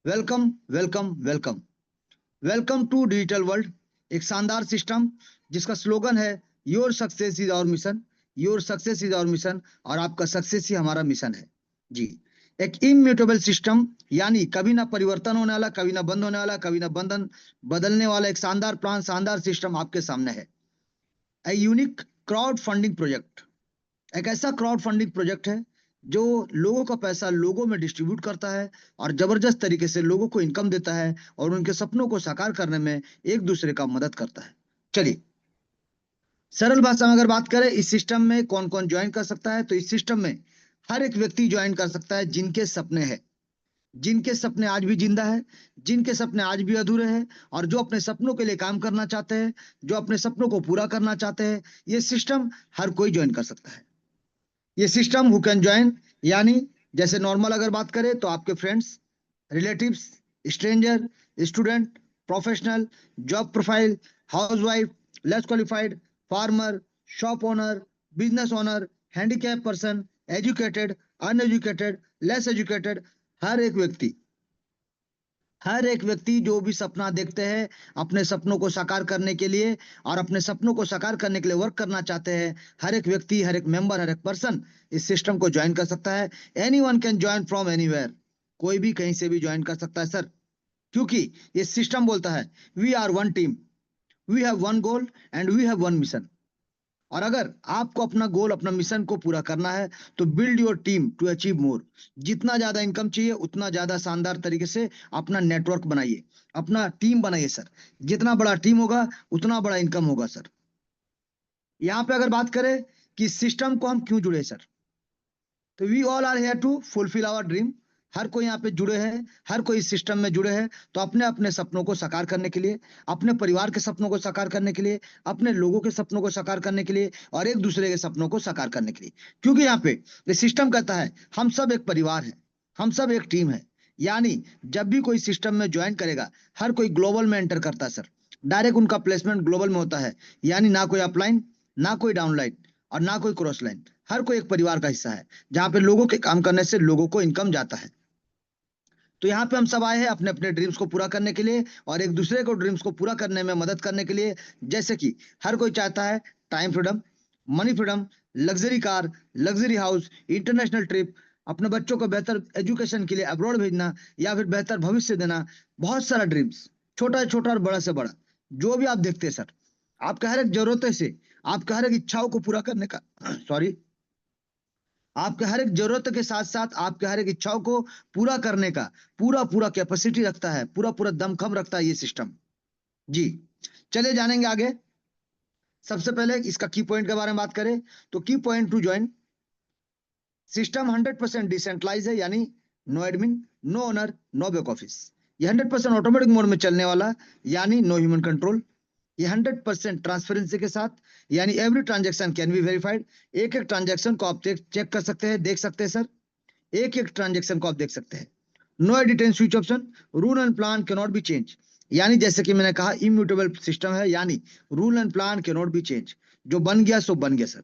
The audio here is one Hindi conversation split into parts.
Welcome welcome welcome welcome to digital world. एक शानदार सिस्टम जिसका स्लोगन है your success is our mission. Your success is our mission और आपका सक्सेस ही हमारा मिशन है। जी। एक इम्यूटेबल सिस्टम, यानी कभी ना परिवर्तन होने वाला, कभी ना बंद होने वाला, कभी ना बंधन बदलने वाला एक शानदार प्लान, शानदार सिस्टम आपके सामने है। A unique crowd funding project. एक ऐसा क्राउड फंडिंग प्रोजेक्ट है जो लोगों का पैसा लोगों में डिस्ट्रीब्यूट करता है और जबरदस्त तरीके से लोगों को इनकम देता है और उनके सपनों को साकार करने में एक दूसरे का मदद करता है। चलिए, सरल भाषा में अगर बात करें, इस सिस्टम में कौन कौन ज्वाइन कर सकता है, तो इस सिस्टम में हर एक व्यक्ति ज्वाइन कर सकता है जिनके सपने हैं, जिनके सपने आज भी जिंदा है, जिनके सपने आज भी अधूरे हैं और जो अपने सपनों के लिए काम करना चाहते हैं, जो अपने सपनों को पूरा करना चाहते हैं। ये सिस्टम हर कोई ज्वाइन कर सकता है। ये सिस्टम हु कैन ज्वाइन, यानी जैसे नॉर्मल अगर बात करें तो आपके friends, relatives, stranger, student, professional, job profile, housewife, less qualified, farmer, shop owner, business owner, handicap person, educated, uneducated, less educated, हर एक व्यक्ति, हर एक व्यक्ति जो भी सपना देखते हैं अपने सपनों को साकार करने के लिए और अपने सपनों को साकार करने के लिए वर्क करना चाहते हैं, हर एक व्यक्ति, हर एक मेंबर, हर एक पर्सन इस सिस्टम को ज्वाइन कर सकता है। Any one can join from anywhere. कोई भी कहीं से भी ज्वाइन कर सकता है सर, क्योंकि ये सिस्टम बोलता है we are one team, we have one goal and we have one mission. और अगर आपको अपना गोल, अपना मिशन को पूरा करना है तो build your team to achieve more. जितना ज्यादा इनकम चाहिए उतना ज्यादा शानदार तरीके से अपना नेटवर्क बनाइए, अपना टीम बनाइए सर। जितना बड़ा टीम होगा उतना बड़ा इनकम होगा सर। यहाँ पे अगर बात करें कि सिस्टम को हम क्यों जुड़े सर, तो we all are here to fulfil our dream. हर कोई यहाँ पे जुड़े हैं, हर कोई इस सिस्टम में जुड़े हैं तो अपने अपने सपनों को साकार करने के लिए, अपने परिवार के सपनों को साकार करने के लिए, अपने लोगों के सपनों को साकार करने के लिए और एक दूसरे के सपनों को साकार करने के लिए। क्योंकि यहाँ पे ये सिस्टम कहता है हम सब एक परिवार है, हम सब एक टीम है। यानी जब भी कोई सिस्टम में ज्वाइन करेगा, हर कोई ग्लोबल में एंटर करता है सर। डायरेक्ट उनका प्लेसमेंट ग्लोबल में होता है, यानी ना कोई अपलाइन, ना कोई डाउनलाइन और ना कोई क्रॉस लाइन। हर कोई एक परिवार का हिस्सा है जहां पे लोगों के काम करने से लोगों को इनकम जाता है। तो यहाँ पे हम सब आए हैं अपने अपने ड्रीम्स को पूरा करने के लिए और एक दूसरे को ड्रीम्स को पूरा करने में मदद करने के लिए। जैसे कि हर कोई चाहता है time freedom, money freedom, luxury car, luxury house, international trip, अपने बच्चों को बेहतर एजुकेशन के लिए अब्रॉड भेजना या फिर बेहतर भविष्य देना। बहुत सारा ड्रीम्स, छोटा से छोटा और बड़ा से बड़ा, जो भी आप देखते हैं सर, आपका हर एक जरूरतों से, आपका हर एक इच्छाओं को पूरा करने का सॉरी, आपके हर एक जरूरत के साथ साथ आपके हर एक इच्छाओं को पूरा करने का पूरा पूरा कैपेसिटी रखता है, पूरा पूरा दमखम रखता है ये सिस्टम। जी। चलिए जानेंगे आगे। सबसे पहले इसका की पॉइंट के बारे में बात करें तो की point to join, system 100% decentralise है, यानी no admin, no owner, no back office. ये 100% ऑटोमेटिक मोड में चलने वाला, यानी नो ह्यूमन कंट्रोल। ये 100% ट्रांसपेरेंसी के साथ, यानी every transaction can be verified. एक एक ट्रांजेक्शन को आप चेक कर सकते हैं, देख सकते हैं सर। एक एक ट्रांजेक्शन को आप देख सकते हैं। No edit and switch option, rule and plan can not be change. यानी जैसे कि मैंने कहा इम्यूटेबल सिस्टम है, यानी rule and plan can not be change. जो बन गया सो बन गया सर।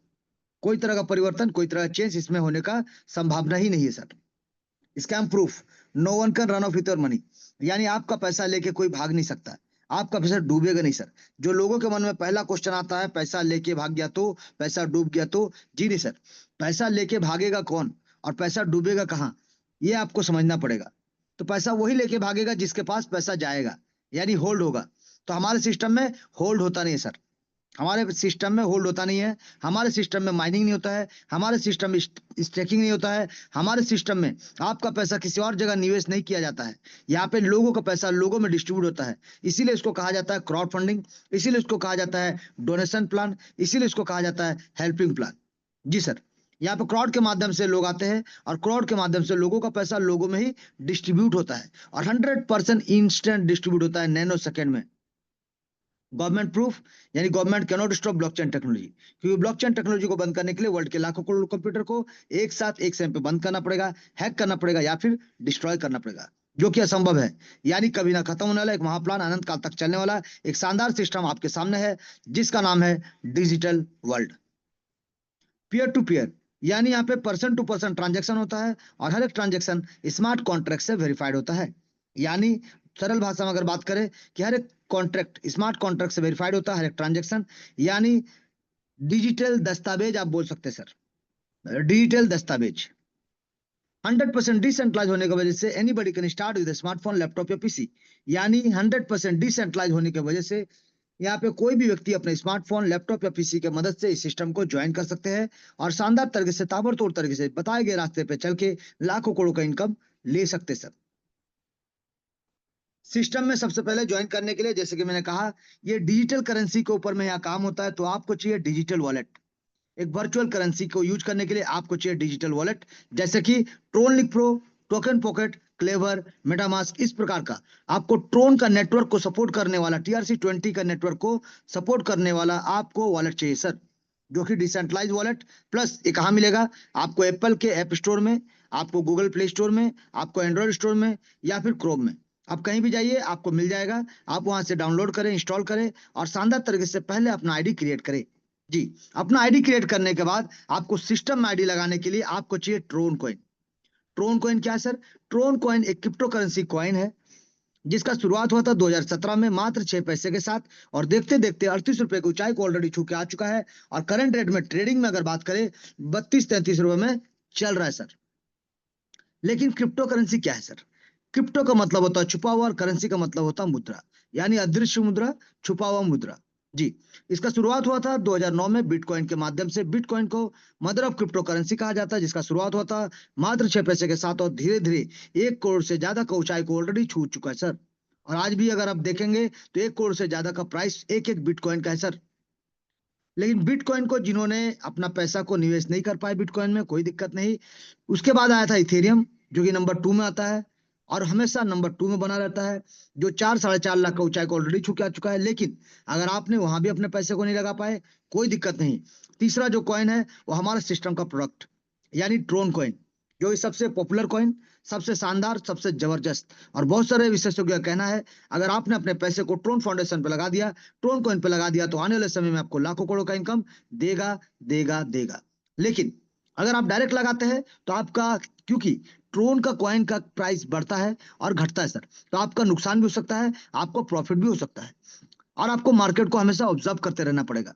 कोई तरह का परिवर्तन, कोई तरह का चेंज इसमें होने का संभावना ही नहीं है sir. Scam proof, no one can run off with your money. यानी आपका पैसा लेके कोई भाग नहीं सकता, आपका पैसा डूबेगा नहीं सर। जो लोगों के मन में पहला क्वेश्चन आता है पैसा लेके भाग गया तो, पैसा डूब गया तो, जी नहीं सर। पैसा लेके भागेगा कौन और पैसा डूबेगा कहाँ, ये आपको समझना पड़ेगा। तो पैसा वही लेके भागेगा जिसके पास पैसा जाएगा, यानी होल्ड होगा। तो हमारे सिस्टम में होल्ड होता नहीं है सर। हमारे सिस्टम में होल्ड होता नहीं है, हमारे सिस्टम में माइनिंग नहीं होता है, हमारे सिस्टम में स्टेकिंग नहीं होता है, हमारे सिस्टम में आपका पैसा किसी और जगह निवेश नहीं किया जाता है। यहाँ पे लोगों का पैसा लोगों में डिस्ट्रीब्यूट होता है। इसीलिए इसको कहा जाता है क्राउड फंडिंग, इसीलिए इसको कहा जाता है डोनेशन प्लान, इसीलिए इसको कहा जाता है हेल्पिंग प्लान। जी सर। यहाँ पे क्राउड के माध्यम से लोग आते हैं और क्राउड के माध्यम से लोगों का पैसा लोगों में ही डिस्ट्रीब्यूट होता है और 100% इंस्टेंट डिस्ट्रीब्यूट होता है, नैनो सेकेंड में। गवर्नमेंट प्रूफ, यानी government can not stop blockchain technology, क्योंकि ब्लॉकचेन टेक्नोलॉजी को बंद करने के लिए वर्ल्ड के लाखों करोड़ कंप्यूटर को एक साथ एक समय पे बंद करना पड़ेगा, हैक करना पड़ेगा या फिर डिस्ट्रॉय करना पड़ेगा, जो कि असंभव है। यानी कभी ना खत्म होने वाला एक महाप्लान, अनंत काल तक चलने वाला एक शानदार सिस्टम आपके सामने है, जिसका नाम है digital world. Peer to peer, यानी यहाँ पे पर्सन टू पर्सन ट्रांजेक्शन होता है और हर एक ट्रांजेक्शन स्मार्ट कॉन्ट्रैक्ट से वेरीफाइड होता है। यानी सरल भाषा में अगर बात करें कि हर एक कॉन्ट्रैक्ट स्मार्ट कॉन्ट्रैक्ट से वेरीफाइड होता है, हर एक ट्रांजेक्शन, यानी डिजिटल दस्तावेज आप बोल सकते हैं सर, डिजिटल दस्तावेज 100% डिसेंट्रलाइज होने की वजह से anybody can start with smartphone, laptop या पीसी। यानी 100% डिसेंट्रलाइज होने की वजह से यहाँ पे कोई भी व्यक्ति अपने स्मार्टफोन, लैपटॉप या पीसी के मदद से इस सिस्टम को ज्वाइन कर सकते हैं और शानदार तरीके से, ताबड़तोड़ तरीके से बताए गए रास्ते पे चल के लाखों करोड़ों का इनकम ले सकते सर। सिस्टम में सबसे पहले ज्वाइन करने के लिए, जैसे कि मैंने कहा, ये डिजिटल करेंसी के ऊपर में यहाँ काम होता है, तो आपको चाहिए डिजिटल वॉलेट। एक वर्चुअल करेंसी को यूज करने के लिए आपको चाहिए डिजिटल वॉलेट, जैसे कि Tron Link Pro, Token Pocket, Klever, MetaMask, इस प्रकार का आपको ट्रोन का नेटवर्क को सपोर्ट करने वाला, TRC20 का नेटवर्क को सपोर्ट करने वाला आपको वॉलेट चाहिए सर, जो कि डिसेंट्रलाइज वॉलेट। प्लस ये कहाँ मिलेगा आपको? एप्पल के ऐप स्टोर में, आपको गूगल प्ले स्टोर में, आपको एंड्रॉइड स्टोर में, या फिर क्रोम में, आप कहीं भी जाइए आपको मिल जाएगा। आप वहां से डाउनलोड करें, इंस्टॉल करें और शानदार तरीके से पहले अपना आईडी क्रिएट करें। जी, अपना आईडी क्रिएट करने के बाद आपको सिस्टम में आईडी लगाने के लिए आपको चाहिए ट्रोन कॉइन। ट्रोन कॉइन क्या है सर? ट्रोन कॉइन एक क्रिप्टो करेंसी कॉइन है, जिसका शुरुआत हुआ था 2017 में मात्र 6 पैसे के साथ, और देखते देखते 38 रुपए की ऊंचाई को ऑलरेडी छू के आ चुका है। और करंट रेट में, ट्रेडिंग में अगर बात करें, 32-33 रुपए में चल रहा है सर। लेकिन क्रिप्टो करेंसी क्या है सर? क्रिप्टो का मतलब होता है छुपा हुआ, और करेंसी का मतलब होता है मुद्रा, यानी अदृश्य मुद्रा, छुपा हुआ मुद्रा। जी, इसका शुरुआत हुआ था 2009 में बिटकॉइन के माध्यम से। बिटकॉइन को मदर ऑफ क्रिप्टो करेंसी कहा जाता है, जिसका शुरुआत हुआ था मात्र 6 पैसे के साथ, और धीरे धीरे 1 करोड़ से ज्यादा का ऊंचाई को ऑलरेडी छू चुका है सर। और आज भी अगर आप देखेंगे तो 1 करोड़ से ज्यादा का प्राइस एक एक बिटकॉइन का है सर। लेकिन बिटकॉइन को जिन्होंने अपना पैसा को निवेश नहीं कर पाए बिटकॉइन में, कोई दिक्कत नहीं। उसके बाद आया था इथेरियम, जो कि नंबर 2 में आता है और हमेशा नंबर 2 में बना रहता है, जो 4-4.5 लाख का ऊंचाई को ऑलरेडी छू के आ चुका है। लेकिन अगर आपने वहां भी अपने पैसे को नहीं लगा पाए, कोई दिक्कत नहीं। तीसरा जो कॉइन है वो हमारा सिस्टम का प्रोडक्ट, यानी ट्रोन कॉइन, जो इस सबसे पॉपुलर कॉइन, सबसे शानदार, सबसे जबरदस्त। और बहुत सारे विशेषज्ञों का कहना है, अगर आपने अपने पैसे को ट्रोन फाउंडेशन पे लगा दिया, ट्रोन कॉइन पे लगा दिया, तो आने वाले समय में आपको लाखों करोड़ों का इनकम देगा, देगा, देगा। लेकिन अगर आप डायरेक्ट लगाते हैं तो आपका, क्योंकि ट्रोन का कॉइन का प्राइस बढ़ता है और घटता है सर, तो आपका नुकसान भी हो सकता है, आपको प्रॉफिट भी हो सकता है, और आपको मार्केट को हमेशा ऑब्जर्व करते रहना पड़ेगा।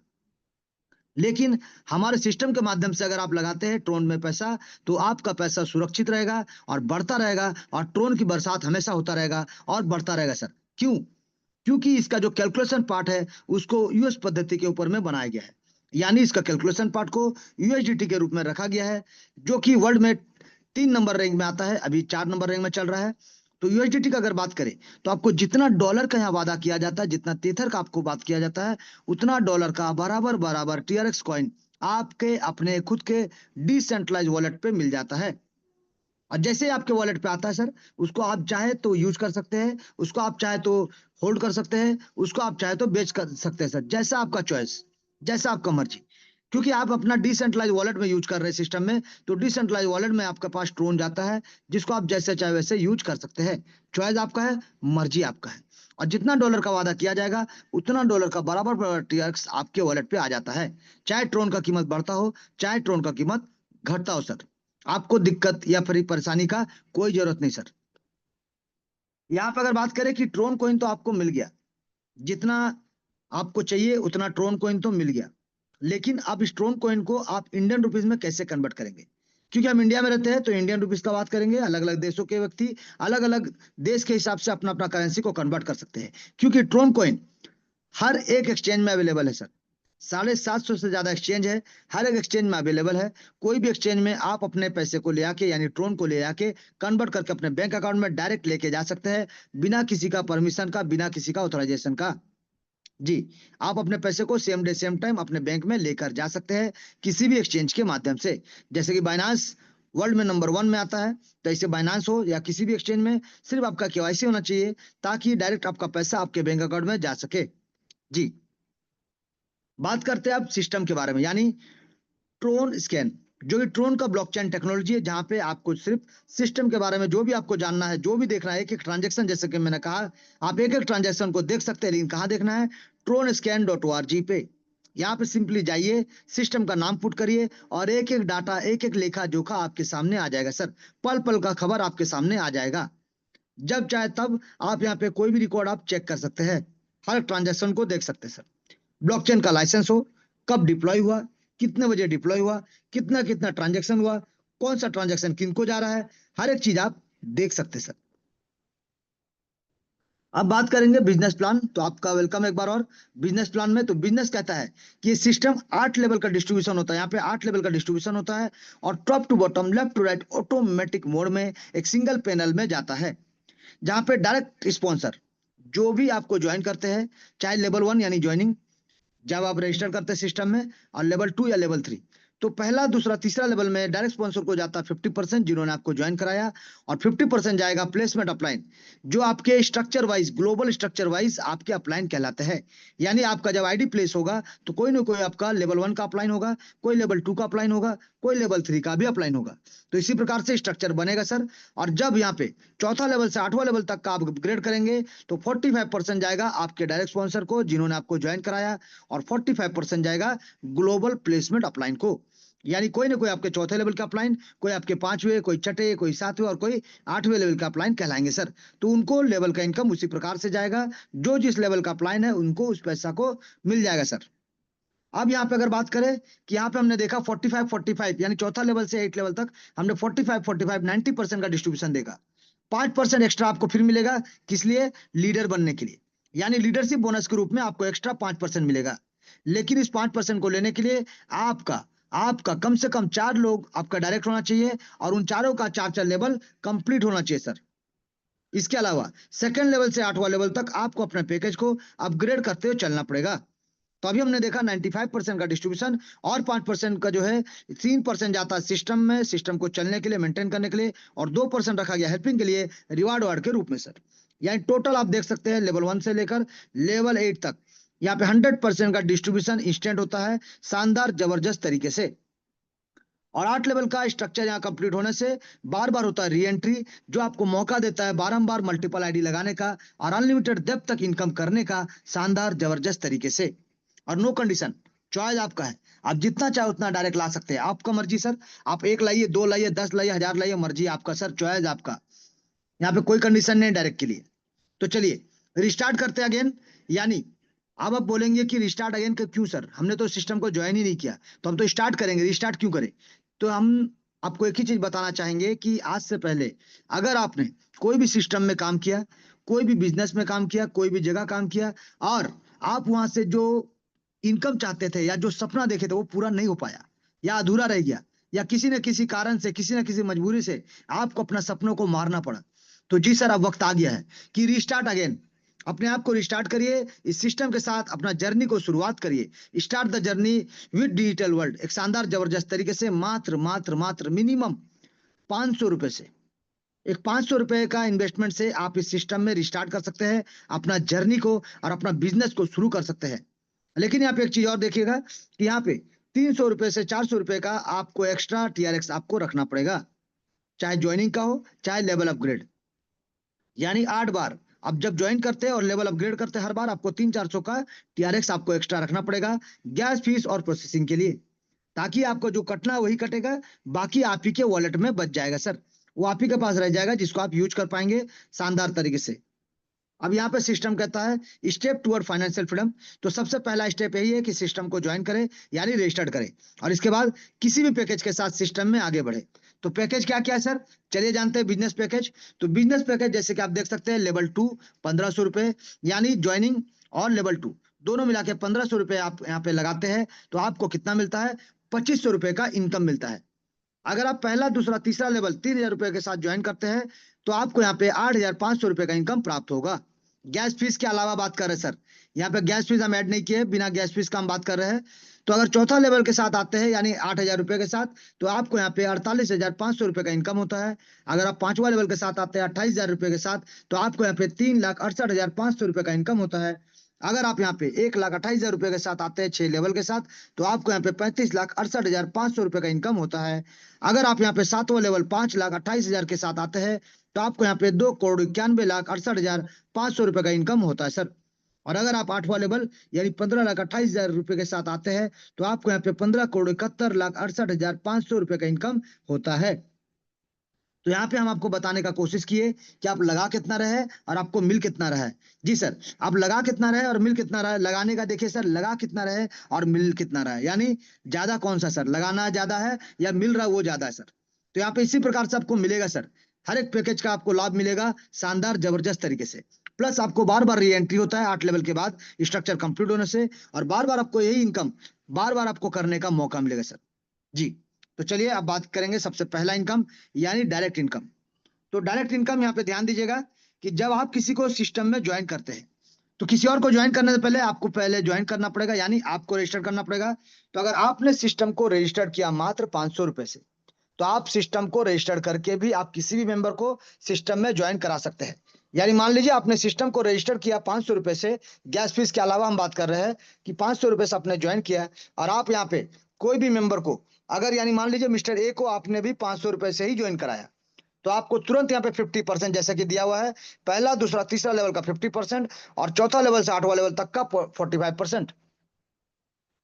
लेकिन हमारे सिस्टम के माध्यम से अगर आप लगाते हैं ट्रोन में पैसा, तो आपका पैसा सुरक्षित रहेगा और बढ़ता रहेगा, और ट्रोन की बरसात हमेशा होता रहेगा और बढ़ता रहेगा सर। क्यों? क्योंकि इसका जो कैलकुलेशन पार्ट है उसको यूएस पद्धति के ऊपर में बनाया गया है। यानी इसका कैलकुलेशन पार्ट को यूएसडीटी के रूप में रखा गया है, जो कि वर्ल्ड में 3 नंबर रैंक में आता है, अभी 4 नंबर रैंक में चल रहा है। तो यूएसडीटी का अगर बात करें, तो आपको जितना डॉलर का यहाँ वादा किया जाता है, जितना तेथर का आपको बात किया जाता है, उतना डॉलर का बराबर बराबर टीआरएक्स कॉइन आपके अपने खुद के डिसेंट्रलाइज वॉलेट पे मिल जाता है। और जैसे ही आपके वॉलेट पे आता है सर, उसको आप चाहे तो यूज कर सकते हैं, उसको आप चाहे तो होल्ड कर सकते हैं, उसको आप चाहे तो बेच कर सकते हैं सर, जैसा आपका चॉइस, जैसा आपका मर्जी। क्योंकि आप अपना डिसेंट्रलाइज वॉलेट में यूज कर रहे हैं सिस्टम में, तो डिसेंट्रलाइज वॉलेट में आपके पास ट्रोन जाता है, जिसको आप जैसे चाहे वैसे यूज कर सकते हैं। चॉइस आपका है, मर्जी आपका है। और जितना डॉलर का वादा किया जाएगा, उतना डॉलर का बराबर बराबर टीआरएक्स आपके वॉलेट पे आ जाता है, चाहे ट्रोन का कीमत बढ़ता हो, चाहे ट्रोन का कीमत घटता हो सर। आपको दिक्कत या फिर परेशानी का कोई जरूरत नहीं सर। यहाँ पे अगर बात करें कि ट्रोन कॉइन तो आपको मिल गया, जितना आपको चाहिए उतना ट्रोन कॉइन तो मिल गया। लेकिन अब इस ट्रोन कॉइन को आप इंडियन रुपीज में कैसे कन्वर्ट करेंगे? क्योंकि हम इंडिया में रहते हैं तो इंडियन रुपीज का बात करेंगे। अलग अलग देशों के व्यक्ति अलग अलग देश के हिसाब से अपना अपना करेंसी को कन्वर्ट कर सकते हैं, क्योंकि ट्रोन कॉइन हर एक एक्सचेंज में अवेलेबल है सर। 750 से ज्यादा एक्सचेंज है, हर एक एक्सचेंज में अवेलेबल है। कोई भी एक्सचेंज में आप अपने पैसे को ले आके, यानी ट्रोन को ले आके कन्वर्ट करके अपने बैंक अकाउंट में डायरेक्ट लेके जा सकते हैं, बिना किसी का परमिशन का, बिना किसी का ऑथराइजेशन का। जी, आप अपने पैसे को सेम डे सेम टाइम अपने बैंक में लेकर जा सकते हैं, किसी भी एक्सचेंज के माध्यम से। जैसे कि बाइनांस वर्ल्ड में नंबर 1 में आता है, तो ऐसे बाइनांस हो या किसी भी एक्सचेंज में, सिर्फ आपका केवाईसी होना चाहिए, ताकि डायरेक्ट आपका पैसा आपके बैंक अकाउंट में जा सके। जी, बात करते हैं अब सिस्टम के बारे में, यानी ट्रोन स्कैन, जो कि ट्रोन का ब्लॉकचेन टेक्नोलॉजी है, जहां पे आपको सिर्फ सिस्टम के बारे में जो भी आपको जानना है, जो भी देखना है, एक एक ट्रांजेक्शन, जैसे कि मैंने कहा, आप एक एक ट्रांजेक्शन को देख सकते हैं, लेकिन कहाँ देखना है? Tronscan dot O R G पे। यहाँ पे सिंपली जाइए, सिस्टम का नाम पुट करिए, और एक एक डाटा, एक एक लेखा जोखा आपके सामने आ जाएगा सर। पल पल का खबर आपके सामने आ जाएगा। जब चाहे तब आप यहाँ पे कोई भी रिकॉर्ड आप चेक कर सकते हैं, हर ट्रांजैक्शन को देख सकते हैं सर। ब्लॉकचेन का लाइसेंस हो, कब डिप्लॉय हुआ, कितने बजे डिप्लॉय हुआ, कितना कितना ट्रांजैक्शन हुआ, कौन सा ट्रांजैक्शन किनको जा रहा है, हर एक चीज आप देख सकते हैं सर। अब बात करेंगे बिजनेस प्लान, तो आपका वेलकम एक बार और। बिजनेस प्लान में तो बिजनेस कहता है कि ये सिस्टम 8 लेवल का डिस्ट्रीब्यूशन होता है, यहाँ पे 8 लेवल का डिस्ट्रीब्यूशन होता है, और top to bottom, left to right, automatic mode में एक सिंगल पैनल में जाता है, जहां पे डायरेक्ट स्पॉन्सर जो भी आपको ज्वाइन करते हैं, चाहे लेवल 1 यानी ज्वाइनिंग जब आप रजिस्टर करते हैं सिस्टम में, और लेवल 2 या लेवल 3, तो पहला दूसरा तीसरा लेवल में डायरेक्ट स्पॉन्सर को जाता है 50% जिन्होंने आपको ज्वाइन कराया, और 50% जाएगा प्लेसमेंट अपलाइन, जो आपके structure wise, global structure wise आपके अपलाइन कहलाते हैं। यानी आपका जब आईडी प्लेस होगा तो कोई ना कोई आपका लेवल 1 का अपलाइन होगा, कोई लेवल 2 का अपलाइन होगा, कोई लेवल 3 का भी अपलाइन होगा। तो इसी प्रकार से स्ट्रक्चर बनेगा सर। और जब यहाँ पे चौथा लेवल से 8वां लेवल तक का आप अपग्रेड करेंगे, तो 45% जाएगा आपके डायरेक्ट स्पॉन्सर को जिन्होंने आपको ज्वाइन कराया, और 45% जाएगा ग्लोबल प्लेसमेंट अपलाइन को। यानी कोई ना कोई आपके चौथे लेवल का अपलाइन, कोई आपके 5वें, कोई छठे, कोई 7वें, और कोई 8वें लेवल का अपलाइन कहलाएंगे सर। तो उनको लेवल का इनकम उसी प्रकार से जाएगा, जो जिस लेवल का अपलाइन है उनको उस पैसा को मिल जाएगा सर। अब यहाँ पे अगर बात करें कि यहाँ पे हमने देखा 45-45, यानी चौथा लेवल से 8 लेवल तक हमने 45-45 90% का डिस्ट्रीब्यूशन देगा। 5% एक्स्ट्रा आपको फिर मिलेगा, किस लिए? लीडर बनने के लिए, यानी लीडरशिप बोनस के रूप में आपको एक्स्ट्रा 5% मिलेगा। लेकिन इस 5% को लेने के लिए आपका आपका कम से कम 4 लोग आपका डायरेक्ट होना चाहिए, और उन चारों का 4-4 लेवल कंप्लीट होना चाहिए सर। इसके अलावा सेकंड लेवल से 8वां लेवल तक आपको अपने पैकेज को अपग्रेड करते हुए चलना पड़ेगा। तो अभी हमने देखा 95% का डिस्ट्रीब्यूशन, और 5% का जो है, 3% जाता है सिस्टम में, सिस्टम को चलने के लिए, मेंटेन करने के लिए, और 2% रखा गया हेल्पिंग के लिए, रिवार्ड वार्ड के रूप में सर। यानी टोटल आप देख सकते हैं लेवल 1 से लेकर लेवल 8 तक यहाँ पे 100% का डिस्ट्रीब्यूशन इंस्टेंट होता है, शानदार जबरदस्त तरीके से। और 8 लेवल का स्ट्रक्चर यहाँ कंप्लीट होने से बार बार होता है री एंट्री, जो आपको मौका देता है बारंबार मल्टीपल आईडी लगाने का, और अनलिमिटेड डेप्थ तक इनकम करने का, शानदार जबरदस्त तरीके से। और नो कंडीशन, चॉइस आपका है, आप जितना चाहे उतना डायरेक्ट ला सकते हैं, आपका मर्जी सर। आप 1 लाइए, 2 लाइए, 10 लाइए, 1000 लाइए, मर्जी आपका सर, चॉइस आपका। यहाँ पे कोई कंडीशन नहीं डायरेक्ट के लिए। तो चलिए रिस्टार्ट करते हैं अगेन। यानी अब आप बोलेंगे कि रिस्टार्ट अगेन क्यों सर, हमने तो सिस्टम को ज्वाइन ही नहीं किया, तो हम तो स्टार्ट करेंगे, रिस्टार्ट क्यों करें? तो हम आपको एक ही चीज बताना चाहेंगे कि आज से पहले अगर आपने कोई भी सिस्टम में काम किया, कोई भी बिजनेस में काम किया, कोई भी जगह काम किया, और आप वहां से जो इनकम चाहते थे या जो सपना देखे थे वो पूरा नहीं हो पाया, या अधूरा रह गया, या किसी न किसी कारण से, किसी न किसी मजबूरी से आपको अपना सपनों को मारना पड़ा, तो जी सर अब वक्त आ गया है कि रिस्टार्ट अगेन। अपने आप को रिस्टार्ट करिए, इस सिस्टम के साथ अपना जर्नी को शुरुआत करिए। Start the journey with digital world, एक शानदार जबरदस्त तरीके से, मात्र मात्र मात्र मिनिमम 500 रुपए से, एक 500 रुपए का इन्वेस्टमेंट से आप इस सिस्टम में रिस्टार्ट कर सकते हैं अपना जर्नी को, और अपना बिजनेस को शुरू कर सकते हैं। लेकिन यहाँ पे एक चीज और देखिएगा कि यहाँ पे 300 रुपए से 400 रुपए का आपको एक्स्ट्रा टीआरएक्स आपको रखना पड़ेगा, चाहे ज्वाइनिंग का हो, चाहे लेवल अपग्रेड। यानी 8 बार आप जब ज्वाइन करते हैं और लेवल अपग्रेड करते हैं, हर बार आपको 300-400 का टीआरएक्स आपको एक्स्ट्रा रखना पड़ेगा, गैस फीस और प्रोसेसिंग के लिए, ताकि आपको जो कटना है वही कटेगा, बाकी आप ही के वॉलेट में बच जाएगा सर। वो आप ही के पास रह जाएगा, जिसको आप यूज कर पाएंगे शानदार तरीके से। अब यहाँ पे सिस्टम कहता है स्टेप टुवर्ड फाइनेंशियल फ्रीडम। तो सबसे पहला स्टेप यही है कि सिस्टम को ज्वाइन करें, यानी रजिस्टर्ड करें, और इसके बाद किसी भी पैकेज के साथ सिस्टम में आगे बढ़े। तो पैकेज क्या क्या है सर, चलिए जानते हैं बिजनेस पैकेज। तो बिजनेस पैकेज जैसे कि आप देख सकते हैं, लेवल 2 1500 रुपए, यानी ज्वाइनिंग और लेवल 2 दोनों मिला के 1500 रुपए आप यहाँ पे लगाते हैं, तो आपको कितना मिलता है? 2500 रुपए का इनकम मिलता है। अगर आप पहला दूसरा तीसरा लेवल 3000 रुपए के साथ ज्वाइन करते हैं, तो आपको यहाँ पे 8500 रुपए का इनकम प्राप्त होगा। गैस फीस के अलावा बात कर रहे हैं सर, यहाँ पे गैस फीस हम ऐड नहीं किए, बिना गैस फीस का हम बात कर रहे हैं। तो अगर चौथा लेवल के साथ आते हैं, यानी 8000 रुपए के साथ, तो आपको यहाँ पे 48,500 रुपए का इनकम होता है। अगर आप 5वां लेवल के साथ आते हैं 28,000 रुपए के साथ, तो आपको यहाँ पे 3,68,500 रुपए का इनकम होता है। अगर आप यहाँ पे 1,28,000 रुपए के साथ आते हैं 6 लेवल के साथ, तो आपको यहाँ पे 35,68,500 रुपए का इनकम होता है। अगर आप यहाँ पे 7वां लेवल 5,28,000 के साथ आते हैं, तो आपको यहाँ पे 2,91,68,500 रुपए का इनकम होता है सर। और अगर आप 8वां लेवल यानी 15,28,000 रुपए के साथ आते हैं, तो आपको यहाँ पे 15,71,68,500 रुपए का इनकम होता है। तो यहाँ पे हम आपको बताने का कोशिश किए कि आप लगा कितना रहे और आपको मिल कितना रहा है। जी सर, आप लगा कितना रहे और मिल कितना रहा है। लगाने का देखिए सर, लगा कितना रहे और मिल कितना रहा है, यानी ज्यादा कौन सा सर, लगाना ज्यादा है या मिल रहा वो ज्यादा है सर। तो यहाँ पे इसी प्रकार से आपको मिलेगा सर, हर एक पैकेज का आपको लाभ मिलेगा शानदार जबरदस्त तरीके से। प्लस आपको बार बार री एंट्री होता है 8 लेवल के बाद स्ट्रक्चर कंप्लीट होने से, और बार बार आपको यही इनकम बार बार आपको करने का मौका मिलेगा सर। जी, तो चलिए अब बात करेंगे सबसे पहला इनकम, यानी डायरेक्ट इनकम। तो डायरेक्ट इनकम यहाँ पे ध्यान दीजिएगा कि जब आप किसी को सिस्टम में ज्वाइन करते हैं, तो किसी और को ज्वाइन करने से पहले आपको पहले ज्वाइन करना पड़ेगा, यानी आपको रजिस्टर करना पड़ेगा। तो अगर आपने सिस्टम को रजिस्टर किया मात्र 500 रुपए से, तो आप सिस्टम को रजिस्टर करके भी आप किसी भी मेंबर को सिस्टम में ज्वाइन करा सकते हैं। यानी मान लीजिए आपने सिस्टम को रजिस्टर किया 500 रुपए से, गैस फीस के अलावा हम बात कर रहे हैं कि 500 रुपए से आपने ज्वाइन किया, और आप यहाँ पे कोई भी मेंबर को, अगर यानी मान लीजिए मिस्टर ए को आपने भी 500 रुपए से ही ज्वाइन कराया, तो आपको तुरंत यहाँ पे 50% जैसा कि दिया हुआ है, पहला दूसरा तीसरा लेवल का 50% और चौथा लेवल से 8वां लेवल तक का 45%।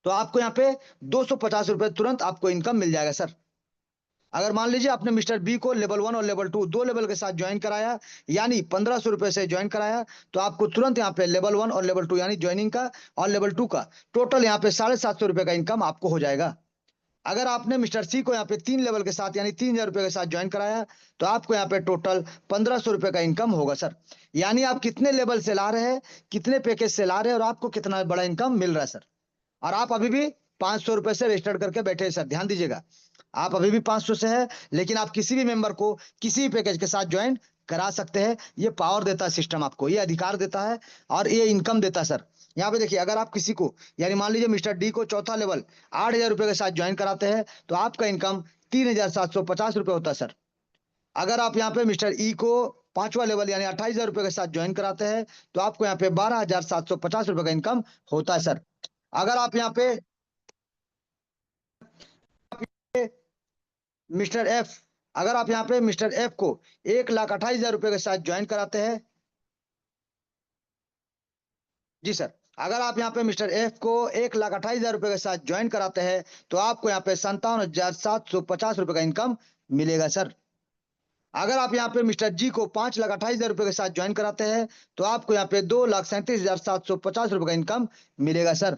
तो आपको यहाँ पे 250 रुपए तुरंत आपको इनकम मिल जाएगा सर। अगर मान लीजिए आपने मिस्टर बी को लेवल 1 और लेवल 2 दो लेवल के साथ ज्वाइन कराया, यानी 1500 रुपए से ज्वाइन कराया, तो आपको तुरंत यहाँ पे लेवल 1 और लेवल 2 यानी ज्वाइनिंग का और लेवल 2 का टोटल यहाँ पे 750 रुपए का इनकम आपको हो जाएगा। अगर आपने मिस्टर सी को यहाँ पे 3 लेवल के साथ यानी 3000 रुपए के साथ ज्वाइन कराया, तो आपको यहाँ पे टोटल 1500 रुपए का इनकम होगा सर। यानी आप कितने लेवल से ला रहे हैं, कितने पैकेज से ला रहे हैं, और आपको कितना बड़ा इनकम मिल रहा है सर। और आप अभी भी 500 रुपए से रजिस्टर करके बैठे हैं सर, ध्यान दीजिएगा। आप अभी भी 500 से है, लेकिन आप किसी भी मेंबर को किसी भी पैकेज के साथ ज्वाइन करा सकते हैं। ये पावर देता है सिस्टम आपको, ये अधिकार देता है और ये इनकम देता है सर। यहाँ पे देखिए, अगर आप किसी को, यानी मान लीजिए मिस्टर डी को चौथा लेवल 8000 रुपए के साथ ज्वाइन कराते हैं, तो आपका इनकम 3750 रुपए होता है सर। अगर आप यहाँ पे मिस्टर ई को 5वां लेवल यानी 28000 रुपए के साथ ज्वाइन कराते हैं, तो आपको यहाँ पे 12750 रुपए का इनकम होता है सर। अगर आप यहाँ पे मिस्टर एफ, अगर आप यहाँ पे मिस्टर एफ को 1,28,000 रुपए के साथ ज्वाइन कराते हैं, जी सर, अगर आप यहाँ पे मिस्टर एफ को 1,28,000 रुपए के साथ ज्वाइन कराते हैं, तो आपको यहाँ पे 57,750 रुपए का इनकम मिलेगा सर। अगर आप यहाँ पे मिस्टर जी को 5,28,000 रुपए के साथ ज्वाइन कराते हैं, तो आपको यहाँ पे 2,37,750 रुपए का इनकम मिलेगा सर।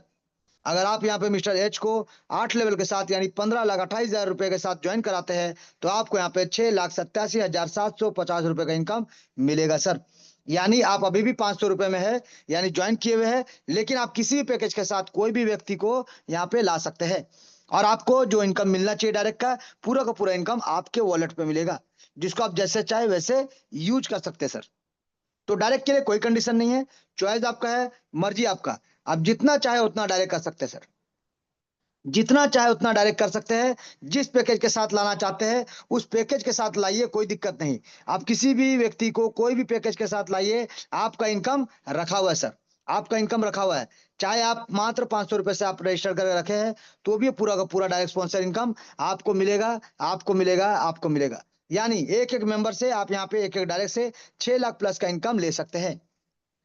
अगर आप यहाँ पे मिस्टर एच को 8 लेवल के साथ यानी 15,28,000 रुपए के साथ ज्वाइन कराते हैं, तो आपको यहाँ पे 6,87,750 रुपए का इनकम मिलेगा सर। यानी आप अभी भी 500 रुपए में है, यानी ज्वाइन किए हुए हैं, लेकिन आप किसी भी पैकेज के साथ कोई भी व्यक्ति को यहाँ पे ला सकते हैं, और आपको जो इनकम मिलना चाहिए डायरेक्ट का पूरा इनकम आपके वॉलेट पे मिलेगा, जिसको आप जैसे चाहे वैसे यूज कर सकते हैं सर। तो डायरेक्ट के लिए कोई कंडीशन नहीं है, चॉइस आपका है, मर्जी आपका, आप जितना चाहे उतना डायरेक्ट कर सकते हैं सर, जितना चाहे उतना डायरेक्ट कर सकते हैं। जिस पैकेज के साथ लाना चाहते हैं उस पैकेज के साथ लाइए, कोई दिक्कत नहीं। आप किसी भी व्यक्ति को कोई भी पैकेज के साथ लाइए, आपका इनकम रखा हुआ है सर, आपका इनकम रखा हुआ है। चाहे आप मात्र 500 रुपए से आप रजिस्टर करके रखे हैं, तो भी पूरा का पूरा डायरेक्ट स्पॉन्सर इनकम आपको मिलेगा, आपको मिलेगा, आपको मिलेगा। यानी एक एक मेंबर से आप यहाँ पे एक एक डायरेक्ट से 6 लाख प्लस का इनकम ले सकते हैं।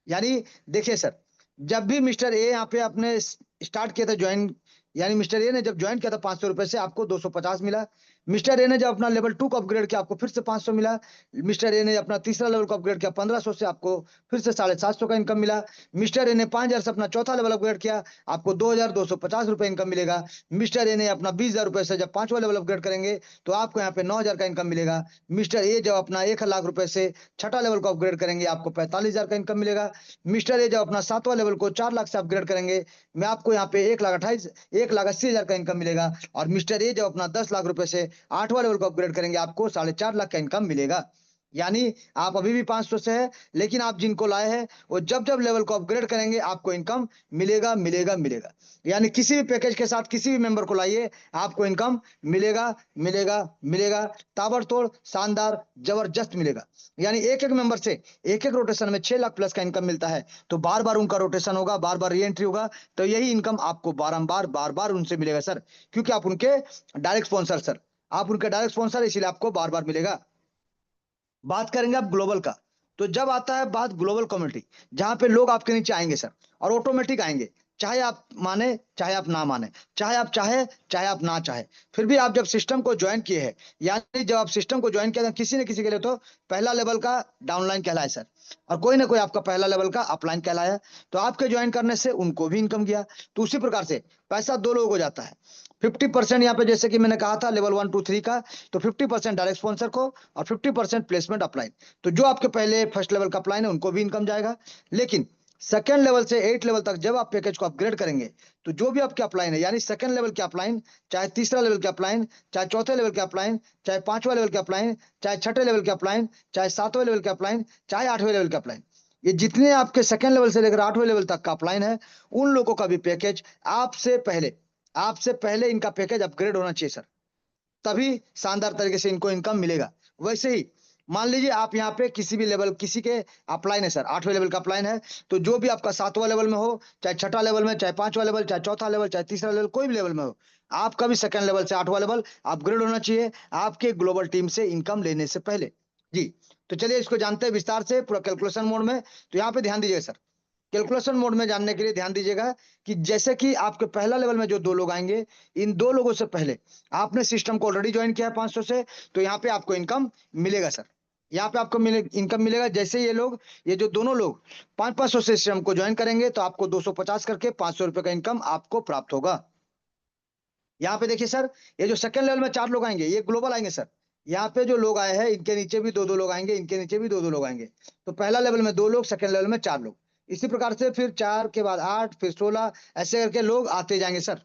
यानी देखिए सर, जब भी मिस्टर ए यहाँ पे अपने स्टार्ट किया था ज्वाइन, यानी मिस्टर ए ने जब ज्वाइन किया था 500 रुपए से, आपको 250 मिला। मिस्टर ए ने जब अपना लेवल 2 को अपग्रेड किया, आपको फिर से 500 मिला। मिस्टर ए ने अपना तीसरा लेवल को अपग्रेड किया 1500 से, आपको फिर से 750 का इनकम मिला। मिस्टर ए ने 5000 से अपना चौथा लेवल अपग्रेड किया, आपको 2250 रुपए इनकम मिलेगा। मिस्टर ए ने अपना 20,000 रुपए से जब 5वां लेवल अपग्रेड करेंगे, तो आपको यहाँ पे 9000 का इनकम मिलेगा। मिस्टर ए जब अपना 1 लाख रुपए से छठा लेवल को अपग्रेड करेंगे, आपको 45,000 का इनकम मिलेगा। मिस्टर ए जब अपना 7वां लेवल को 4 लाख से अपग्रेड करेंगे, मैं आपको यहाँ पे 1,80,000 का इनकम मिलेगा। और मिस्टर ए जब अपना 10 लाख रुपए से 8वां लेवल को अपग्रेड करेंगे, आपको 4.5 लाख का इनकम मिलेगा। यानी आप अभी भी 500 से है, लेकिन आप जिनको लाए हैं वो जब जब लेवल को अपग्रेड करेंगे आपको इनकम मिलेगा, मिलेगा, मिलेगा। यानी किसी भी पैकेज के साथ किसी भी मेंबर को लाइए, आपको इनकम मिलेगा, मिलेगा, मिलेगा, ताबड़तोड़ शानदार जबरदस्त मिलेगा। यानी एक एक मेंबर से एक एक रोटेशन में 6 लाख प्लस का इनकम मिलता है, तो बार बार उनका रोटेशन होगा, बार बार री एंट्री होगा, तो यही इनकम आपको बारंबार बार बार उनसे मिलेगा सर, क्योंकि आप उनके डायरेक्ट स्पॉन्सर सर, आप उनके डायरेक्ट स्पॉन्सर, इसीलिए आपको बार बार मिलेगा। बात करेंगे अब ग्लोबल का, तो जब आता है बात ग्लोबल कम्युनिटी, जहां पे लोग आपके नीचे आएंगे सर, और ऑटोमेटिक आएंगे, चाहे आप माने चाहे आप ना माने, चाहे आप ना चाहे, फिर भी आप जब सिस्टम को ज्वाइन किए हैं, यानी जब आप सिस्टम को ज्वाइन किया था किसी न किसी के लिए, तो पहला लेवल का डाउनलाइन कहलाया सर, और कोई ना कोई आपका पहला लेवल का अपलाइन कहलाया। तो आपके ज्वाइन करने से उनको भी इनकम गया। तो उसी प्रकार से पैसा दो लोगों को जाता है। 50% यहाँ पे जैसे कि मैंने कहा था लेवल 1 2 3 का, तो 50% डायरेक्ट स्पॉन्सर को और 50% प्लेसमेंट अपलाइन। तो जो आपके पहले फर्स्ट लेवल का अपलाइन है उनको भी इनकम जाएगा। लेकिन सेकंड लेवल से 8 लेवल तक जब आप पैकेज को अपग्रेड करेंगे, तो जो भी आपके अपलाइन है, यानी सेकंड लेवल के अपलाइन, चाहे तीसरा लेवल के अपलाइन, चाहे चौथे लेवल के अपलाइन, चाहे पांचवा लेवल के अपलाइन, चाहे छठे लेवल के अपलाइन, चाहे सातवें लेवल के अपलाइन, चाहे आठवें लेवल के अपलाइन, ये जितने आपके सेकंड लेवल से लेकर आठवें लेवल तक का अपलाइन है, उन लोगों का भी पैकेज आपसे पहले इनका पैकेज अपग्रेड होना चाहिए सर, तभी शानदार तरीके से इनको इनकम मिलेगा। वैसे ही मान लीजिए आप यहाँ पे किसी भी लेवल, किसी के अपलाइन है सर, आठवें लेवल का अपलाइन है, तो जो भी आपका सातवां लेवल में हो, चाहे छठा लेवल में, चाहे पांचवा लेवल, चाहे चौथा लेवल, चाहे तीसरा लेवल, कोई भी लेवल में हो, आपका भी सेकंड लेवल से आठवां लेवल अपग्रेड होना चाहिए आपके ग्लोबल टीम से इनकम लेने से पहले। जी, तो चलिए इसको जानते हैं विस्तार से पूरा कैलकुलेशन मोड में। तो यहाँ पे ध्यान दीजिए सर, कैलकुलेशन मोड में जानने के लिए ध्यान दीजिएगा कि जैसे कि आपके पहला लेवल में जो दो लोग आएंगे, इन दो लोगों से पहले आपने सिस्टम को ऑलरेडी ज्वाइन किया है 500 से, तो यहाँ पे आपको इनकम मिलेगा सर। यहाँ पे आपको इनकम मिलेगा जैसे ये जो दोनों लोग 500 से सिस्टम को ज्वाइन करेंगे, तो आपको 250 करके 500 रुपए का इनकम आपको प्राप्त होगा। यहाँ पे देखिए सर, ये जो सेकंड लेवल में चार लोग आएंगे, ये ग्लोबल आएंगे सर। यहाँ पे जो लोग आए हैं, इनके नीचे भी दो दो लोग आएंगे, इनके नीचे भी दो दो लोग आएंगे। तो पहला लेवल में दो लोग, सेकंड लेवल में चार लोग, इसी प्रकार से फिर 4 के बाद 8, फिर 16, ऐसे करके लोग आते जाएंगे सर।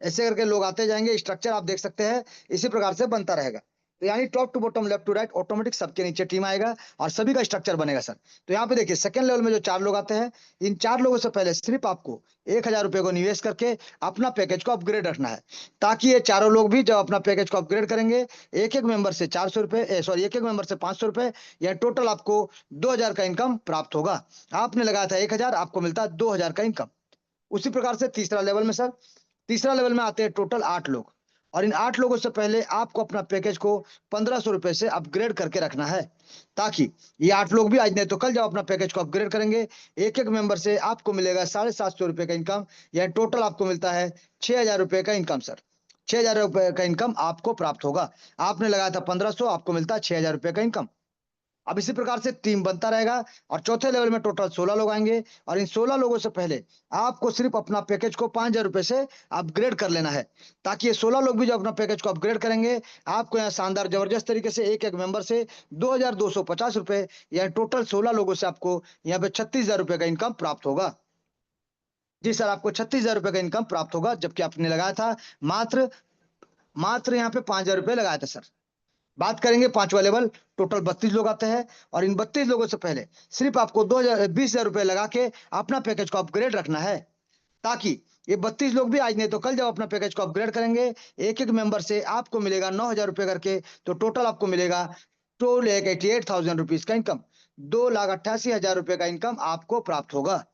ऐसे करके लोग आते जाएंगे, स्ट्रक्चर आप देख सकते हैं इसी प्रकार से बनता रहेगा। तो यानी top to bottom, left to right, automatic सबके नीचे टीम आएगा और सभी का स्ट्रक्चर बनेगा सर। तो यहाँ पे देखिए सेकंड लेवल में जो चार लोग आते हैं, इन चार लोगों से पहले सिर्फ आपको 1000 रुपए को निवेश करके अपना पैकेज को अपग्रेड रखना है, ताकि ये चारों लोग भी जब अपना पैकेज को अपग्रेड करेंगे, एक एक मेंबर से 400 रुपए, सॉरी, एक एक मेंबर से 500 रुपए, या टोटल आपको 2000 का इनकम प्राप्त होगा। आपने लगाया था 1000, आपको मिलता है 2000 का इनकम। उसी प्रकार से तीसरा लेवल में सर, तीसरा लेवल में आते हैं टोटल 8 लोग, और इन 8 लोगों से पहले आपको अपना पैकेज को 1500 रुपए से अपग्रेड करके रखना है, ताकि ये 8 लोग भी आज नहीं तो कल जब अपना पैकेज को अपग्रेड करेंगे, एक एक मेंबर से आपको मिलेगा 750 रुपए का इनकम, या टोटल आपको मिलता है 6000 रुपए का इनकम सर। 6000 रुपए का इनकम आपको प्राप्त होगा। आपने लगाया था 1500, आपको मिलता है 6000 रुपए का इनकम। अब इसी प्रकार से टीम बनता रहेगा, और चौथे लेवल में टोटल 16 लोग आएंगे, और इन 16 लोगों से पहले आपको सिर्फ अपना पैकेज को 5000 रुपए से अपग्रेड कर लेना है, ताकि ये 16 लोग भी जब अपना पैकेज को अपग्रेड करेंगे, आपको यहाँ शानदार जबरदस्त तरीके से एक एक मेंबर से 2250 रुपए, या टोटल 16 लोगों से आपको यहाँ पे 36000 रुपए का इनकम प्राप्त होगा। जी सर, आपको 36000 रुपए का इनकम प्राप्त होगा, जबकि आपने लगाया था मात्र मात्र यहाँ पे 5000 रुपए लगाया था सर। बात करेंगे पांचवा लेवल, टोटल 32 लोग आते हैं, और इन 32 लोगों से पहले सिर्फ आपको 20,000 लगा के अपना पैकेज को अपग्रेड रखना है, ताकि ये 32 लोग भी आज नहीं तो कल जब अपना पैकेज को अपग्रेड करेंगे, एक एक मेंबर से आपको मिलेगा 9,000 रुपए करके, तो टोटल आपको मिलेगा 2,88,000 रुपीज का इनकम, 2,88,000 रुपए का इनकम आपको प्राप्त होगा।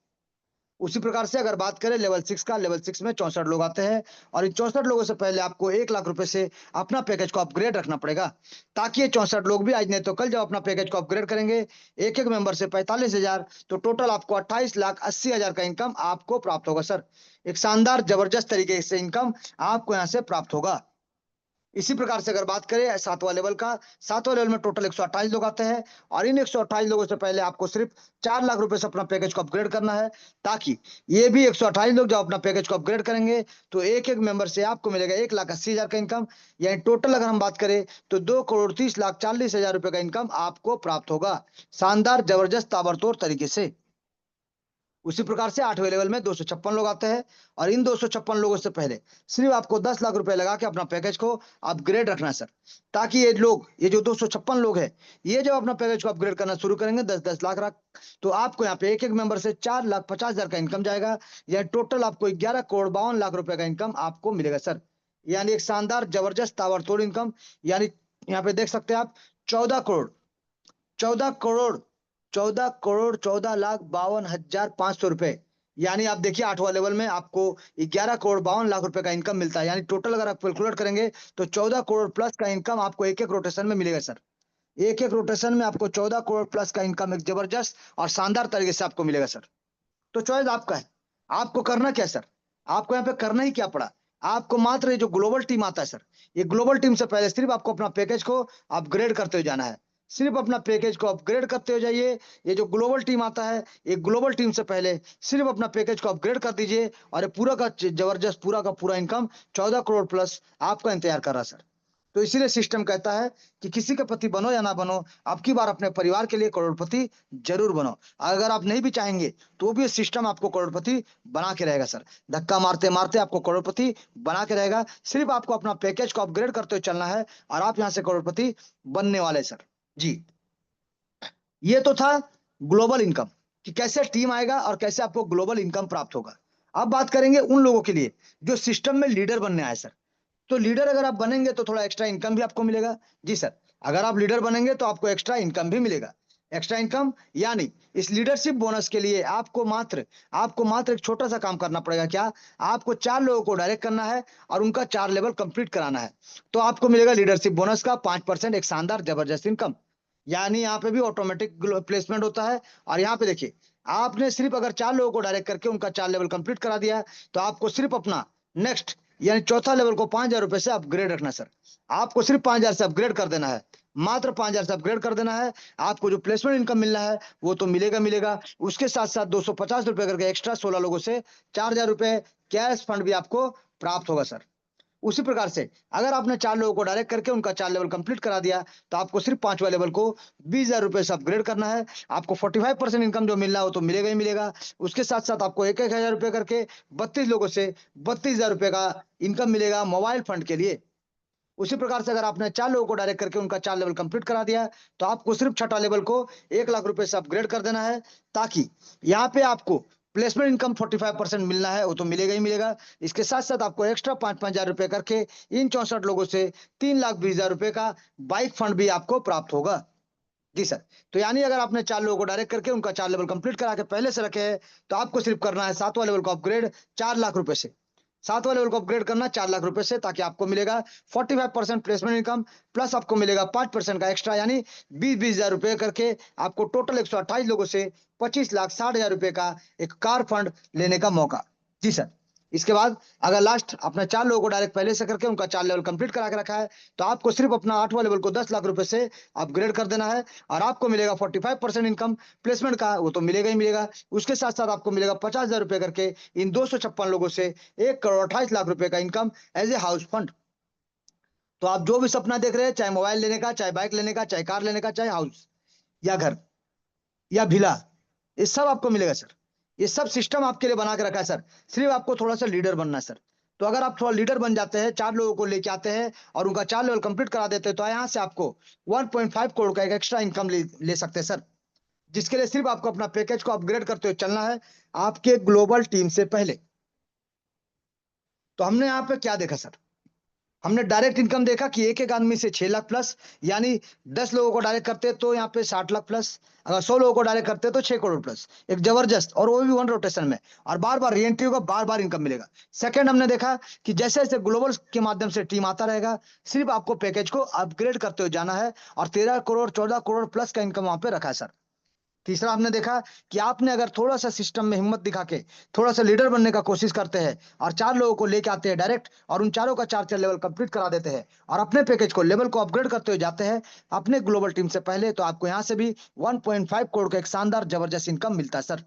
उसी प्रकार से अगर बात करें लेवल 6 का, लेवल 6 में 64 लोग आते हैं, और इन 64 लोगों से पहले आपको 1,00,000 रुपए से अपना पैकेज को अपग्रेड रखना पड़ेगा, ताकि ये 64 लोग भी आज नहीं तो कल जब अपना पैकेज को अपग्रेड करेंगे, एक एक मेंबर से 45,000, तो टोटल आपको 28,80,000 का इनकम आपको प्राप्त होगा सर। एक शानदार जबरदस्त तरीके से इनकम आपको यहाँ से प्राप्त होगा। इसी प्रकार से अगर बात करें सातवां लेवल का, सातवां लेवल में टोटल 128 लोग आते हैं, और इन 128 लोगों से पहले आपको सिर्फ 4,00,000 रुपए से अपना पैकेज को अपग्रेड करना है, ताकि ये भी 128 लोग जब अपना पैकेज को अपग्रेड करेंगे, तो एक एक मेंबर से आपको मिलेगा 1,80,000 का इनकम, यानी टोटल अगर हम बात करें तो 2,30,40,40,000 रुपए का इनकम आपको प्राप्त होगा, शानदार जबरदस्त ताबड़तोड़ तरीके से। उसी प्रकार से आठवें लेवल में 256 लोग आते हैं, और इन 256 लोगों से पहले सिर्फ आपको 10,00,000 रुपए लगा के अपना पैकेज को अपग्रेड रखना है सर, ताकि ये जो 256 लोग हैं, ये जब अपना पैकेज को अपग्रेड करना शुरू करेंगे 10-10 लाख रख, तो आपको यहाँ पे एक एक मेंबर से 4,50,000 का इनकम जाएगा, या टोटल आपको 11,52,00,000 रुपए का इनकम आपको मिलेगा सर। यानी एक शानदार जबरदस्त ताबड़तोड़ इनकम, यानी यहाँ पे देख सकते हैं आप 14 करोड़ 14 करोड़ 14,14,52,500 रुपए, यानी आप देखिए आठवां लेवल में आपको 11,52,00,000 रुपए का इनकम मिलता है, यानी टोटल अगर आप कैलकुलेट करेंगे तो 14 करोड़ प्लस का इनकम आपको एक एक रोटेशन में मिलेगा सर। एक एक रोटेशन में आपको 14 करोड़ प्लस का इनकम एक जबरदस्त और शानदार तरीके से आपको मिलेगा सर। तो चॉइस आपका है, आपको करना क्या सर, आपको यहाँ पे करना ही क्या पड़ा, आपको मात्र ये जो ग्लोबल टीम आता है सर, ये ग्लोबल टीम से पहले सिर्फ आपको अपना पैकेज को अपग्रेड करते हुए जाना है, सिर्फ अपना पैकेज को अपग्रेड करते हुए जाइए। ये जो ग्लोबल टीम आता है, ये ग्लोबल टीम से पहले सिर्फ अपना पैकेज को अपग्रेड कर दीजिए और ये पूरा का जबरदस्त पूरा का पूरा इनकम 14 करोड़ प्लस आपका इंतजार कर रहा है सर। तो इसीलिए सिस्टम कहता है कि किसी के पति बनो या ना बनो, अब की बार अपने परिवार के लिए करोड़पति जरूर बनो। अगर आप नहीं भी चाहेंगे तो भी ये सिस्टम आपको करोड़पति बना के रहेगा सर, धक्का मारते मारते आपको करोड़पति बना के रहेगा। सिर्फ आपको अपना पैकेज को अपग्रेड करते हुए चलना है और आप यहाँ से करोड़पति बनने वाले सर। जी, ये तो था ग्लोबल इनकम कि कैसे टीम आएगा और कैसे आपको ग्लोबल इनकम प्राप्त होगा। अब बात करेंगे उन लोगों के लिए जो सिस्टम में लीडर बनने आए सर। तो लीडर अगर आप बनेंगे तो थोड़ा एक्स्ट्रा इनकम भी आपको मिलेगा। जी सर, अगर आप लीडर बनेंगे तो आपको एक्स्ट्रा इनकम भी मिलेगा। एक्स्ट्रा इनकम यानी इस लीडरशिप बोनस के लिए आपको मात्र एक छोटा सा काम करना पड़ेगा। क्या? आपको 4 लोगों को डायरेक्ट करना है और उनका 4 लेवल कंप्लीट कराना है, तो आपको मिलेगा लीडरशिप बोनस का 5% एक शानदार जबरदस्त इनकम। यानी यहाँ पे भी ऑटोमेटिक प्लेसमेंट होता है। और यहाँ पे देखिए, आपने सिर्फ अगर 4 लोगों को डायरेक्ट करके उनका 4 लेवल कंप्लीट करा दिया है, तो आपको सिर्फ अपना नेक्स्ट यानी चौथा लेवल को 5,000 रुपए से अपग्रेड रखना सर। आपको सिर्फ 5,000 से अपग्रेड कर देना है, मात्र 5,000 से अपग्रेड कर देना है। आपको जो प्लेसमेंट इनकम मिलना है वो तो मिलेगा मिलेगा, उसके साथ साथ 250 रुपए करके एक्स्ट्रा 16 लोगों से 4,000 रुपए कैश फंड भी आपको प्राप्त होगा सर। उसी प्रकार से अगर आपने 4 लोगों को डायरेक्ट करके उनका 4 लेवल कंप्लीट करा दिया, तो आपको सिर्फ 5वां लेवल को 20,000 रुपए से अपग्रेड करना है। आपको 45% इनकम जो मिलना है वो तो मिलेगा ही मिलेगा। उसके साथ साथ आपको 1,000 रुपए करके 32 लोगों से 32,000 रुपए का इनकम मिलेगा मोबाइल फंड के लिए। उसी प्रकार से अगर आपने 4 लोगों को डायरेक्ट करके उनका 4 लेवल कंप्लीट करा दिया, तो आपको सिर्फ छठा लेवल को 1,00,000 रुपए से अपग्रेड कर देना है, ताकि यहाँ पे आपको प्लेसमेंट इनकम 45% मिलना है वो तो मिलेगा ही मिलेगा। इसके साथ साथ आपको एक्स्ट्रा 5,000 रुपए करके इन 64 लोगों से 3,20,000 रुपए का बाइक फंड भी आपको प्राप्त होगा। जी सर, तो यानी अगर आपने 4 लोगों को डायरेक्ट करके उनका 4 लेवल कंप्लीट करा के पहले से रखे हैं, तो आपको सिर्फ करना है 7वां लेवल को अपग्रेड 4,00,000 रुपए से। 7वां लेवल को अपग्रेड करना 4,00,000 रुपए से, ताकि आपको मिलेगा 45% प्लेसमेंट इनकम प्लस आपको मिलेगा 5% का एक्स्ट्रा, यानी 20,000 रुपए करके आपको टोटल 128 लोगों से 25,60,000 रुपए का एक कार फंड लेने का मौका। जी सर, इसके बाद अगर लास्ट अपने 4 लोगों को डायरेक्ट पहले से करके उनका 4 लेवल कंप्लीट करा के रखा है, तो आपको सिर्फ अपना 8वां लेवल को 10,00,000 रुपए से अपग्रेड कर देना है और आपको मिलेगा 45% इनकम प्लेसमेंट का वो तो मिलेगा ही मिलेगा। उसके साथ साथ आपको मिलेगा 50,000 रुपए करके इन 256 लोगों से 1,28,00,000 रुपए का income as a house fund. तो आप जो भी सपना देख रहे हैं, चाहे मोबाइल लेने का, चाहे बाइक लेने का, चाहे कार लेने का, चाहे हाउस या घर या भिला, ये सब आपको मिलेगा सर। ये सब सिस्टम आपके लिए बना के रखा है सर। सिर्फ आपको थोड़ा सा लीडर बनना है सर। तो अगर आप थोड़ा लीडर बन जाते हैं, 4 लोगों को लेके आते हैं और उनका 4 लेवल कंप्लीट करा देते हैं, तो यहाँ से आपको 1.5 करोड़ का एक एक्स्ट्रा इनकम ले सकते हैं सर। जिसके लिए सिर्फ आपको अपना पैकेज को अपग्रेड करते हुए चलना है आपके ग्लोबल टीम से पहले। तो हमने यहाँ पे क्या देखा सर? हमने डायरेक्ट इनकम देखा कि एक एक आदमी से 6 लाख प्लस, यानी 10 लोगों को डायरेक्ट करते तो यहाँ पे 60 लाख प्लस, अगर 100 लोगों को डायरेक्ट करते तो 6 करोड़ प्लस, एक जबरदस्त, और वो भी 1 रोटेशन में, और बार बार रीएंट्री होगा, बार बार इनकम मिलेगा। सेकंड, हमने देखा कि जैसे जैसे ग्लोबल के माध्यम से टीम आता रहेगा, सिर्फ आपको पैकेज को अपग्रेड करते हुए जाना है और 13 करोड़ 14 करोड़ प्लस का इनकम वहां पे रखा है सर। तीसरा, हमने देखा कि आपने अगर थोड़ा सा सिस्टम में हिम्मत दिखा के थोड़ा सा लीडर बनने का कोशिश करते हैं और 4 लोगों को लेके आते हैं डायरेक्ट और उन चारों का 4 लेवल कंप्लीट करा देते हैं और अपने पैकेज को लेवल को अपग्रेड करते हुए जाते हैं अपने ग्लोबल टीम से पहले, तो आपको यहाँ से भी 1.5 करोड़ का एक शानदार जबरदस्त इनकम मिलता है सर।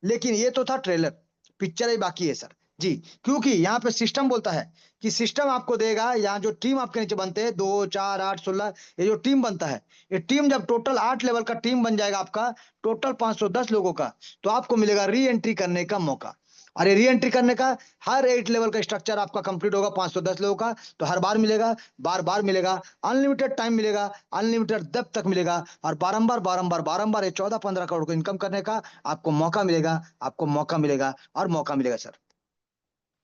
लेकिन ये तो था ट्रेलर, पिक्चर ही बाकी है सर। जी, क्योंकि यहाँ पे सिस्टम बोलता है कि सिस्टम आपको देगा, यहाँ जो टीम आपके नीचे बनते हैं 2 4 8 16, ये जो टीम बनता है, ये टीम जब टोटल 8 लेवल का टीम बन जाएगा आपका, टोटल 510 लोगों का, तो आपको मिलेगा री एंट्री करने का मौका। और ये री एंट्री करने का हर 8 लेवल का स्ट्रक्चर आपका कंप्लीट होगा 510 लोगों का, तो हर बार मिलेगा, बार बार मिलेगा, अनलिमिटेड टाइम मिलेगा, अनलिमिटेड डेप्थ तक मिलेगा, और बारंबार बारंबार बारंबार ये 14-15 करोड़ को इनकम करने का आपको मौका मिलेगा, आपको मौका मिलेगा और मौका मिलेगा सर।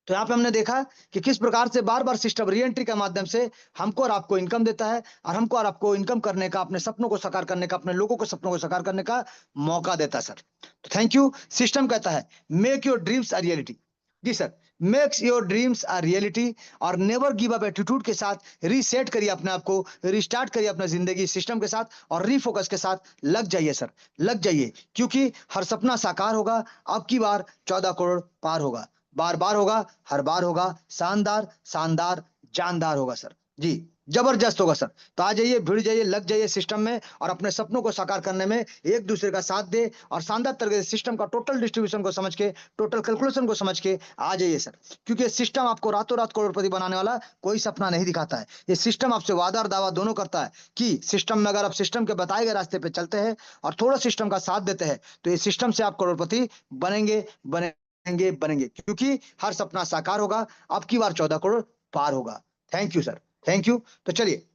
तो यहाँ पे हमने देखा कि किस प्रकार से बार बार सिस्टम री एंट्री के माध्यम से हमको और आपको इनकम देता है और हमको और आपको इनकम करने का, अपने सपनों को साकार करने का, अपने लोगों को सपनों को साकार करने का मौका देता है सर। तो थैंक यू। सिस्टम कहता है make your dreams a reality. जी sir, makes your dreams a reality. और नेवर गिव अप एटीट्यूड के साथ रीसेट करिए अपने आप को, रिस्टार्ट करिए अपना जिंदगी सिस्टम के साथ और रीफोकस के साथ लग जाइए सर, लग जाइए, क्योंकि हर सपना साकार होगा। अब की बार 14 करोड़ पार होगा, बार बार होगा, हर बार होगा, शानदार शानदार जानदार होगा सर। जी, जबरदस्त होगा सर। तो आ जाइए, भिड़ जाइए, लग जाइए सिस्टम में और अपने सपनों को साकार करने में एक दूसरे का साथ दे और शानदार तरीके से सिस्टम का टोटल डिस्ट्रीब्यूशन को समझ के, टोटल कैलकुलेशन को समझ के आ जाइए सर। क्योंकि सिस्टम आपको रातों रात करोड़पति बनाने वाला कोई सपना नहीं दिखाता है। ये सिस्टम आपसे वादा और दावा दोनों करता है कि सिस्टम में अगर आप सिस्टम के बताए गए रास्ते पे चलते हैं और थोड़ा सिस्टम का साथ देते हैं तो ये सिस्टम से आप करोड़पति बनेंगे, बनेंगे, बनेंगे, क्योंकि हर सपना साकार होगा। अब की बार 14 करोड़ पार होगा। Thank you sir, thank you. तो चलिए